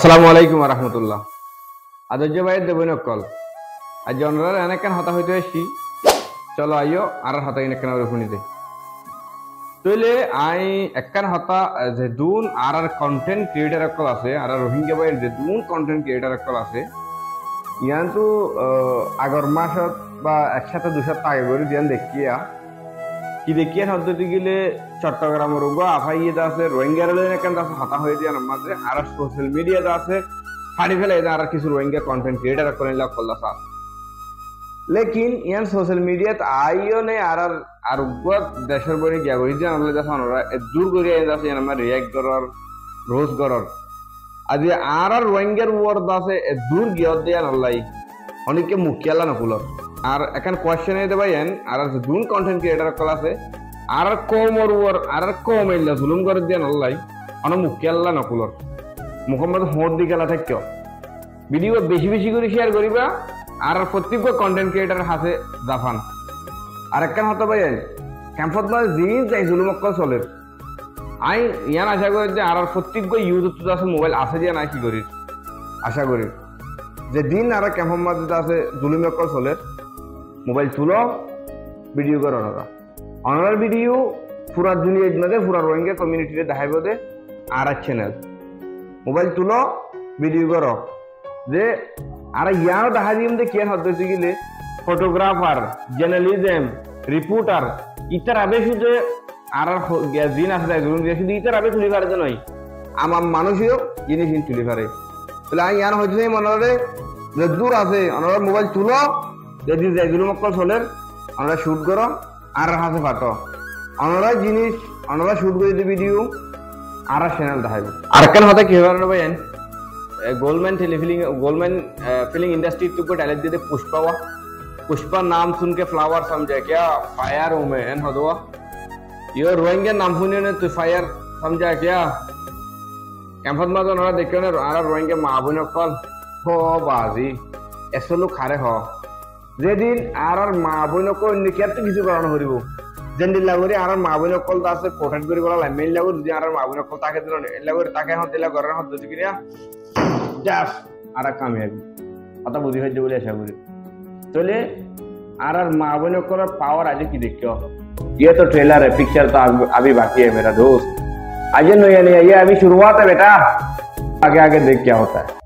আসসালামু আলাইকুম রহমতুল্লাহ। আদর্য ভাই দেবই নকল আজ জনরার এনেকান হতা হইতে আসি চলো আইও আর হতা এনেকান শুনিতে তইলে আই একখান হতা যে দুন আর কন্টেন্ট ক্রিয়েটার অকল আছে আর রোহিঙ্গা ভাইয়ের যে দুন কন্টেন্ট ক্রিয়েটার অকল আছে ইয়ান তো আগর মাসত বা একসাথে দুসাথে আগে করে দিয়ান দেখিয়া কি দেখিয়া পদ্ধতি গেলে চট্টগ্রামের রোগা আফাইয়ে আছে রোহিঙ্গার এখান আছে হতা হয়ে দিয়ে মাঝে আর সোশ্যাল মিডিয়াতে আছে ফাড়ি ফেলে আর কিছু রোহিঙ্গা কন্টেন্ট ক্রিয়েটার করে করলা লেকিন ইয়ান সোশ্যাল মিডিয়াত আইও নেই আর দেশের বই গিয়া করি যে আমরা দেখো আমরা দূর করিয়া আছে আমার রিয়াক্ট করার রোজ করার আজ আর রোহিঙ্গার ওয়ার্ড আছে দূর গিয়া দিয়ে আল্লাহ অনেকে মুখিয়ালা নকুলর আর এখন কোয়েশ্চেন এতে ভাইয়েন আর দুন কন্টেন্ট ক্রিয়েটার কল আছে আর কমর ওর আর কম এল্লা জুলুম করে দিয়ে আল্লাহ অনেক মুখিয়ালা নকুলর মুখম্মদ হোঁট দি খেলা থাকতেও ভিডিও বেশি বেশি করে শেয়ার করিবা আর প্রত্যেক কন্টেন্ট ক্রিয়েটার হাতে জাফান আর একখান হতে ভাইয়েন ক্যাম্পত মানে জিনিস যাই জুলুম অক্কল চলে আই ইয়ান আশা করি যে আর প্রত্যেক ইউজ আছে মোবাইল আছে যে নাই কি করি আশা করি যে দিন আর ক্যাম্পর মাঝে আছে জুলুম অক্কল চলে মোবাইল তুলো ভিডিও করো অনার ভিডিও পুরা দুনিয়া মধ্যে পুরা রোহিঙ্গা কমিউনিটিতে দেখাইব দে আর চ্যানেল মোবাইল তুলো ভিডিও করো যে আর ইয়াও দেখা দিম যে কে হচ্ছে গেলে ফটোগ্রাফার জার্নালিজম রিপোর্টার ইতার আবে শুধু আর দিন আছে শুধু ইতার আবে তুলি পারে নয় আমার মানুষও জিনিস তুলি পারে তাহলে আমি ইয়ান হচ্ছে মনে যে দূর আছে অনার মোবাইল তুলো যদি যেগুলো মক্কল চলে আমরা শুট করো আর হাতে ফাটো অনরা জিনিস অনরা শুট করে দিই ভিডিও আর চ্যানেল দেখাইব আর কেন হতে কি হবে ভাই गोल्डमैन फिलिंग इंडस्ट्री तो को डायलॉग देते पुष्पा नाम सुन के फ्लावर समझा क्या फायर हूं मैं एन हदवा यो रोहिंग्या नाम सुने ने तो फायर समझा क्या कैंपस में तो नरा देखो ने आरा रोहिंग्या माबुन कल हो बाजी ऐसे लोग खारे हो যেদিন আর মা বোন তো কিছু করানো করিব যেদিন লাগরে আর মা বোন কল আছে প্রোটেক্ট করি বলা মেইন লাগর যদি আর মা বোন কল তাকে দিল লাগরে তাকে হত দিলা ঘরের হত যদি কিয়া জাস আর কামিয়াবি কথা বুঝি হইছে বলে আশা করি তাহলে আর মা বোন করার পাওয়ার আজ কি देखो ये तो ट्रेलर है पिक्चर तो अभी बाकी है मेरा दोस्त आज नहीं ये अभी शुरुआत है बेटा आगे आगे देख क्या होता है।